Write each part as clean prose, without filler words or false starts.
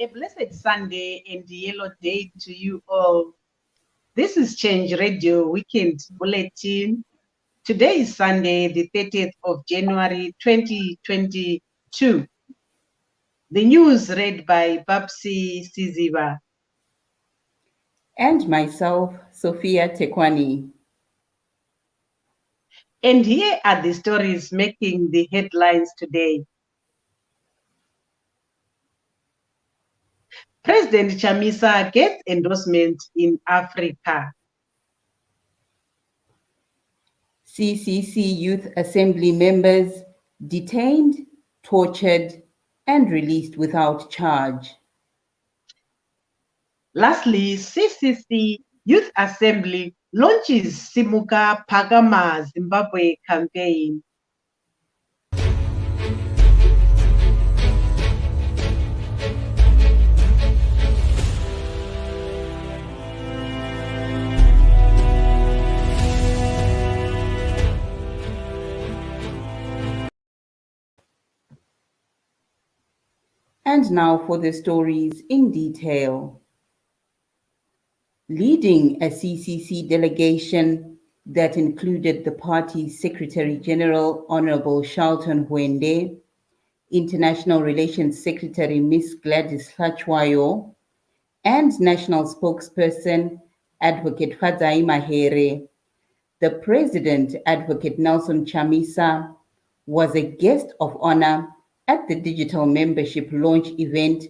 A blessed Sunday and yellow day to you all. This is Change Radio Weekend Bulletin. Today is Sunday, the 30th of January 2022. The news read by Babsi Siziba. And myself, Sophia Tekwani. And here are the stories making the headlines today. President Chamisa gets endorsement in Africa. CCC Youth Assembly members detained, tortured, and released without charge. Lastly, CCC Youth Assembly launches Simuka Phakama Zimbabwe campaign. And now for the stories in detail. Leading a CCC delegation that included the party's Secretary General Honorable Charlton Hwende, International Relations Secretary Ms. Gladys Hlachwayo, and National Spokesperson Advocate Fadzai Mahere, the President Advocate Nelson Chamisa was a guest of honor at the digital membership launch event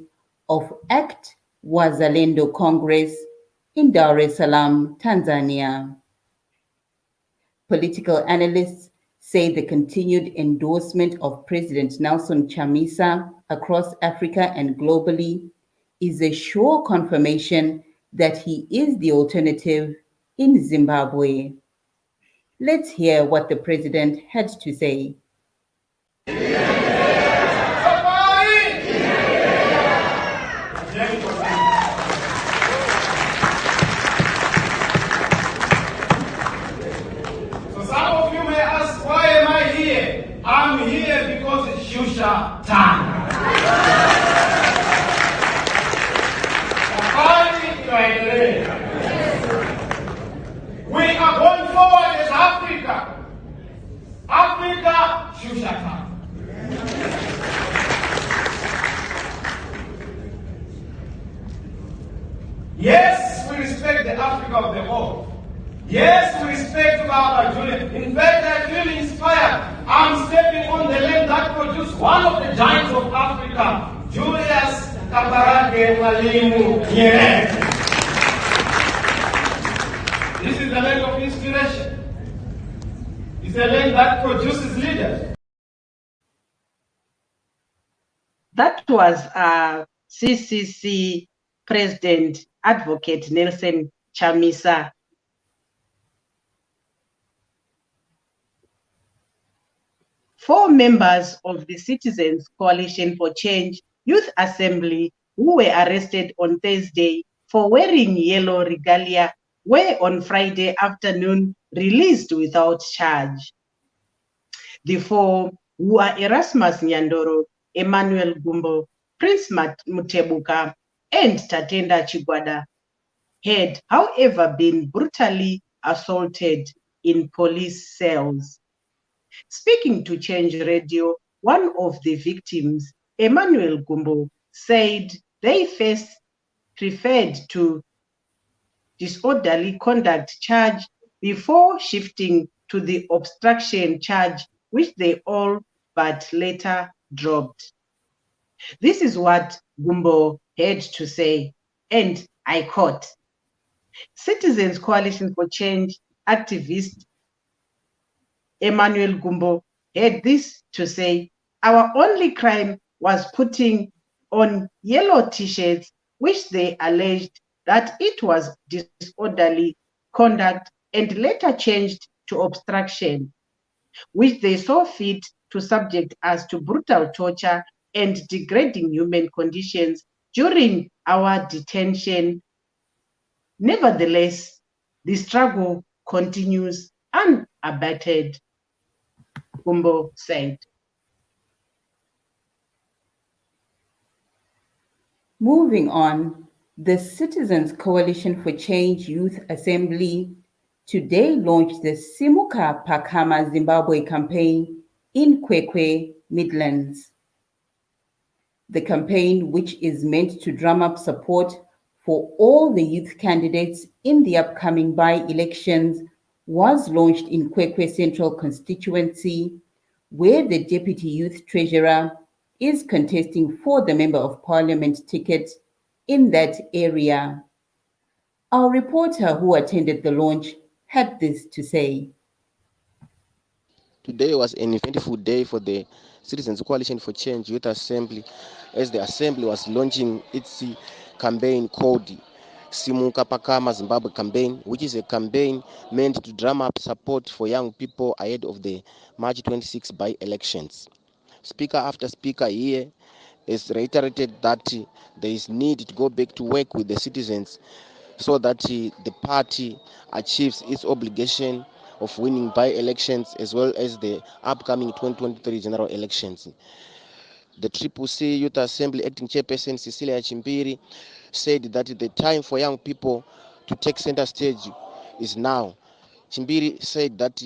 of ACT Wazalendo Congress in Dar es Salaam, Tanzania. Political analysts say the continued endorsement of President Nelson Chamisa across Africa and globally is a sure confirmation that he is the alternative in Zimbabwe. Let's hear what the president had to say. I'm here because it's Shusha time. We are going forward as Africa. Africa, Shusha time. Yes, we respect the Africa of the world. Yes, we respect Baba Julian. In fact, I feel inspired. I'm stepping on the land that produced one of the giants of Africa, Julius Kambarage Mwalimu Nyerere. This is the land of inspiration. It's a land that produces leaders. That was CCC President Advocate Nelson Chamisa. Four members of the Citizens Coalition for Change Youth Assembly who were arrested on Thursday for wearing yellow regalia were on Friday afternoon released without charge. The four, who are Erasmus Nyandoro, Emmanuel Gumbo, Prince Mutebuka, and Tatenda Chigwada, had, however, been brutally assaulted in police cells. Speaking to Change Radio, one of the victims, Emmanuel Gumbo, said they first referred to disorderly conduct charge before shifting to the obstruction charge, which they all but later dropped. This is what Gumbo had to say, and I quote, Citizens Coalition for Change activist Emmanuel Gumbo had this to say, our only crime was putting on yellow t-shirts, which they alleged that it was disorderly conduct and later changed to obstruction, which they saw fit to subject us to brutal torture and degrading human conditions during our detention. Nevertheless, the struggle continues unabated, Gumbo said. Moving on, the Citizens Coalition for Change Youth Assembly today launched the Simuka Phakama Zimbabwe campaign in Kwekwe, Midlands. The campaign, which is meant to drum up support for all the youth candidates in the upcoming by-elections, was launched in Kwekwe Central constituency, where the Deputy Youth Treasurer is contesting for the Member of Parliament ticket in that area. Our reporter who attended the launch had this to say. Today was an eventful day for the Citizens Coalition for Change Youth Assembly, as the Assembly was launching its campaign called Simuka Phakama Zimbabwe campaign, which is a campaign meant to drum up support for young people ahead of the March 26 by-elections. Speaker after speaker here has reiterated that there is need to go back to work with the citizens so that the party achieves its obligation of winning by-elections as well as the upcoming 2023 general elections. The CCC Youth Assembly Acting Chairperson Cecilia Chimbiri said that the time for young people to take center stage is now. Chimbiri said that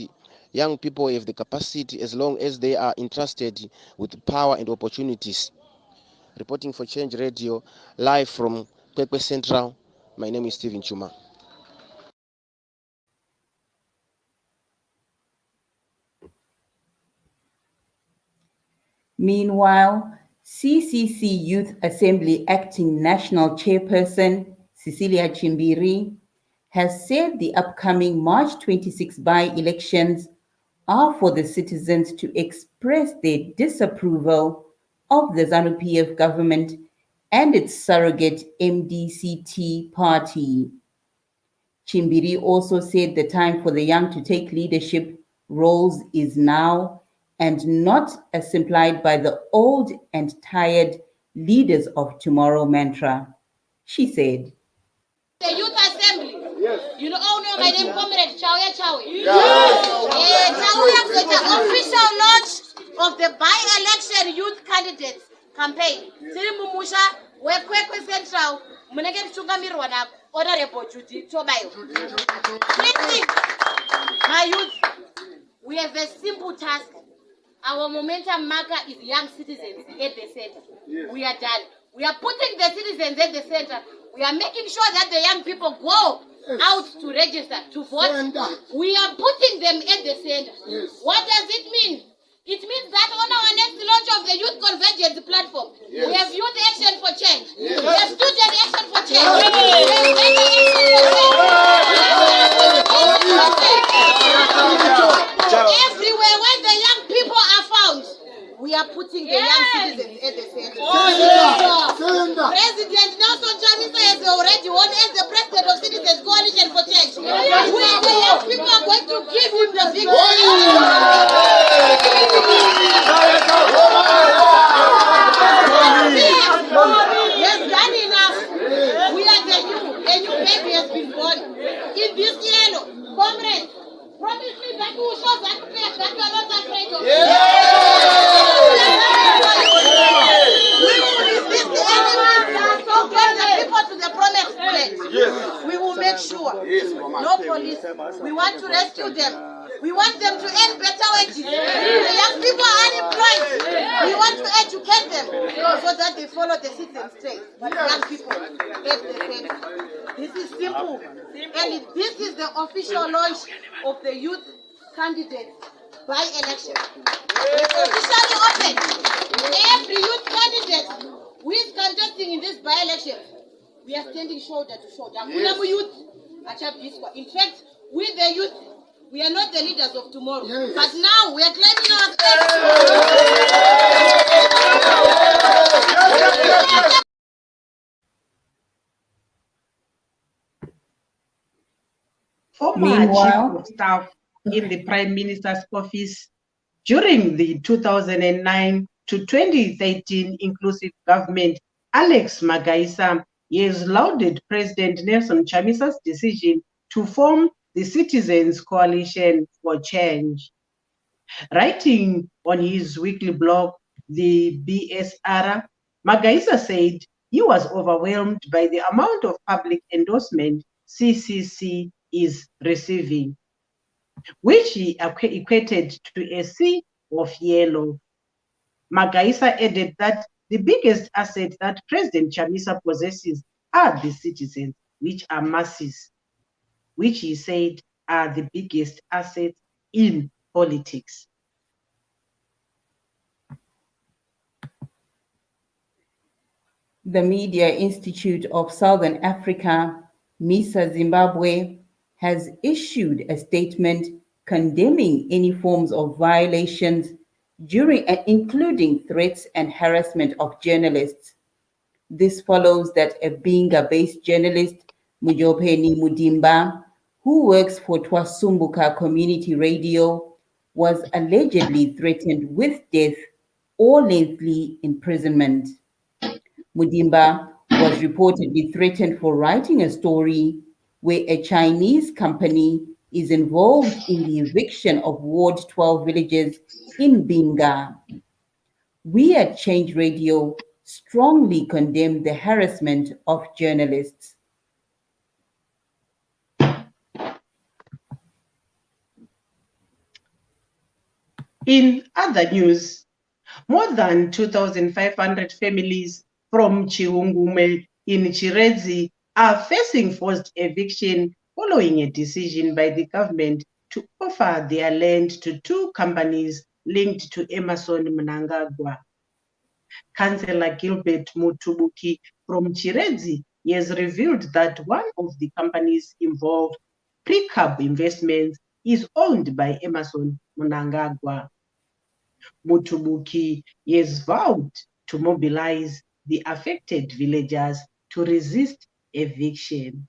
young people have the capacity as long as they are entrusted with power and opportunities. Reporting for Change Radio, live from Kwekwe Central, my name is Stephen Chuma. Meanwhile, CCC Youth Assembly Acting National Chairperson Cecilia Chimbiri has said the upcoming March 26 by-elections are for the citizens to express their disapproval of the ZANU-PF government and its surrogate MDCT party. Chimbiri also said the time for the young to take leadership roles is now, and not as implied by the old and tired leaders of tomorrow mantra. She said, the Youth Assembly. Yes. You know, all know my name, Comrade Chauya Chawi. Yes. Chauya with the official launch of the by-election youth candidates campaign. Sirimumusha, where Kwekwe Central, Munegen Chugamirwa na Honorable Judy Tobayo. Please, my youth, we have a simple task. Our momentum marker is young citizens at the center. Yes. We are done. We are putting the citizens at the center. We are making sure that the young people go out to register, to vote. We are putting them at the center. Yes. What does it mean? It means that on our next launch of the Youth Convergence platform, we have Youth Action for Change. We have Student Action for Change. We have Gender Action for Change. Everywhere where the young people are found, we are putting the young citizens at the center. President Nelson Chamisa has already won as the president of Citizens Coalition for Change. We, the young people, are going to give him the victory. He has done enough. We are the new. A new baby has been born. In this yellow, comrades, promise me that you will show that place that you are not afraid of. We will resist the enemy to get the people to the promised land. We will make sure. No police. We want to rescue them. We want them to earn better wages. The young people are unemployed. We want to educate them so that they follow the citizens' trade. But young people, get the same. This is simple. And this is the official launch of the youth candidate by election. It's officially open. Every youth candidate who is contesting in this by election, we are standing shoulder to shoulder. In fact, we the youth, we are not the leaders of tomorrow, but now we are claiming our space. Former Chief of Staff in the Prime Minister's office during the 2009 to 2013 inclusive government, Alex Magaisa, has lauded President Nelson Chamisa's decision to form the Citizens Coalition for Change. Writing on his weekly blog, the BSR, Magaisa said he was overwhelmed by the amount of public endorsement CCC is receiving, which he equated to a sea of yellow. Magaisa added that the biggest asset that President Chamisa possesses are the citizens, which are masses, which he said are the biggest assets in politics. The Media Institute of Southern Africa, MISA Zimbabwe, has issued a statement condemning any forms of violations during and including threats and harassment of journalists. This follows that a Binga-based journalist, Mujopeni Mudimba, who works for Twasumbuka Community Radio, was allegedly threatened with death or lengthy imprisonment. Mudimba was reportedly threatened for writing a story where a Chinese company is involved in the eviction of Ward 12 villages in Binga. We at Change Radio strongly condemn the harassment of journalists. In other news, more than 2,500 families from Chiungume in Chiredzi are facing forced eviction following a decision by the government to offer their land to two companies linked to Emmerson Mnangagwa. Councillor Gilbert Mutubuki from Chiredzi has revealed that one of the companies involved, Precab Investments, is owned by Emmerson Mnangagwa. Mutubuki has vowed to mobilize the affected villagers to resist eviction.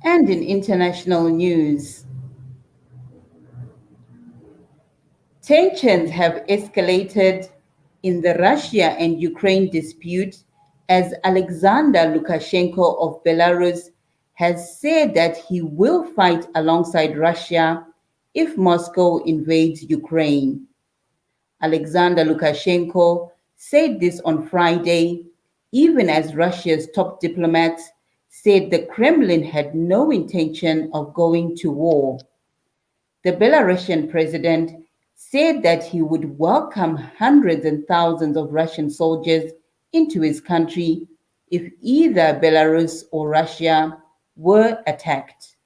And in international news, tensions have escalated in the Russia and Ukraine dispute as Alexander Lukashenko of Belarus has said that he will fight alongside Russia if Moscow invades Ukraine. Alexander Lukashenko said this on Friday, even as Russia's top diplomats said the Kremlin had no intention of going to war. The Belarusian president said that he would welcome hundreds and thousands of Russian soldiers into his country if either Belarus or Russia were attacked.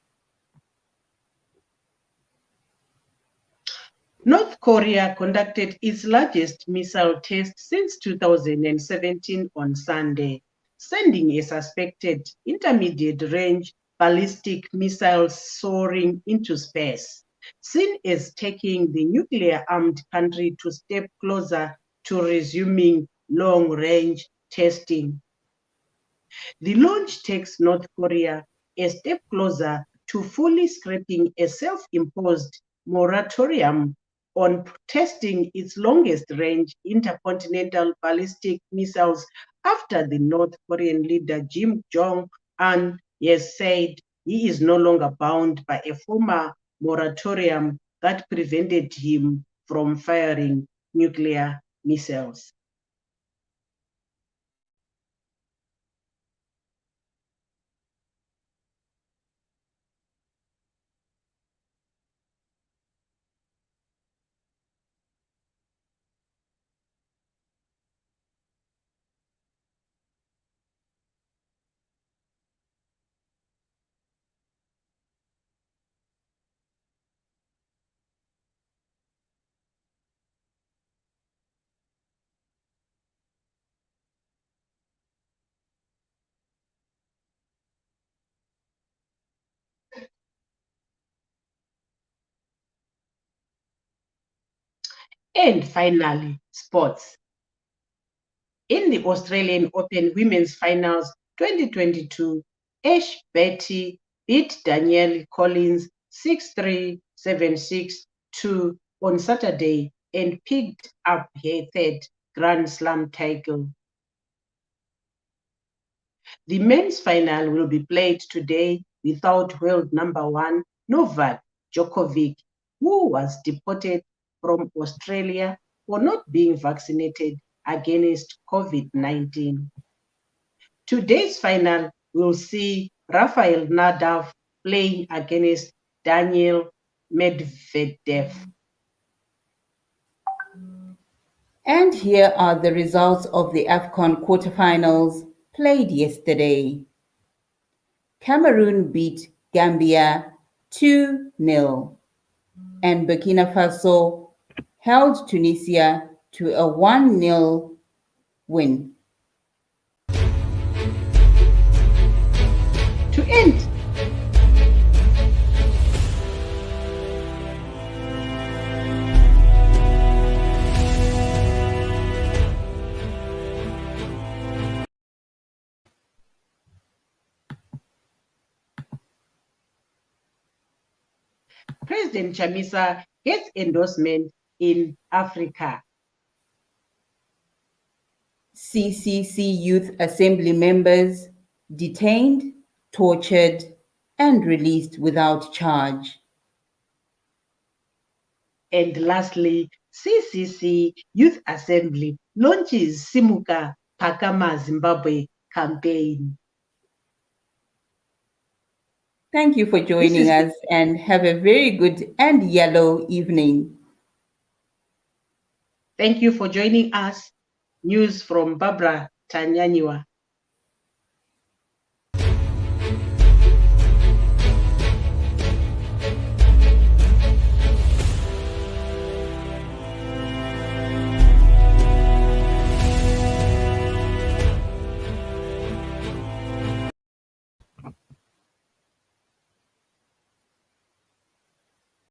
North Korea conducted its largest missile test since 2017 on Sunday, sending a suspected intermediate-range ballistic missile soaring into space, seen as taking the nuclear-armed country to step closer to resuming long-range testing. The launch takes North Korea a step closer to fully scrapping a self-imposed moratorium on testing its longest-range intercontinental ballistic missiles after the North Korean leader Kim Jong-un has said he is no longer bound by a former moratorium that prevented him from firing nuclear missiles. And finally, sports. In the Australian Open Women's Finals 2022, Ash Barty beat Danielle Collins 6-3, 7-6, 2 on Saturday and picked up her third Grand Slam title. The men's final will be played today without world number one Novak Djokovic, who was deported from Australia for not being vaccinated against COVID-19. Today's final will see Rafael Nadal playing against Daniil Medvedev. And here are the results of the AFCON quarterfinals played yesterday. Cameroon beat Gambia 2-0, and Burkina Faso held Tunisia to a 1-0 win. To end, President Chamisa gets endorsement in Africa. CCC Youth Assembly members detained, tortured, and released without charge. And lastly, CCC Youth Assembly launches Simuka, Phakama, Zimbabwe campaign. Thank you for joining us and have a very good and yellow evening. Thank you for joining us. News from Barbara Tanyanyiwa.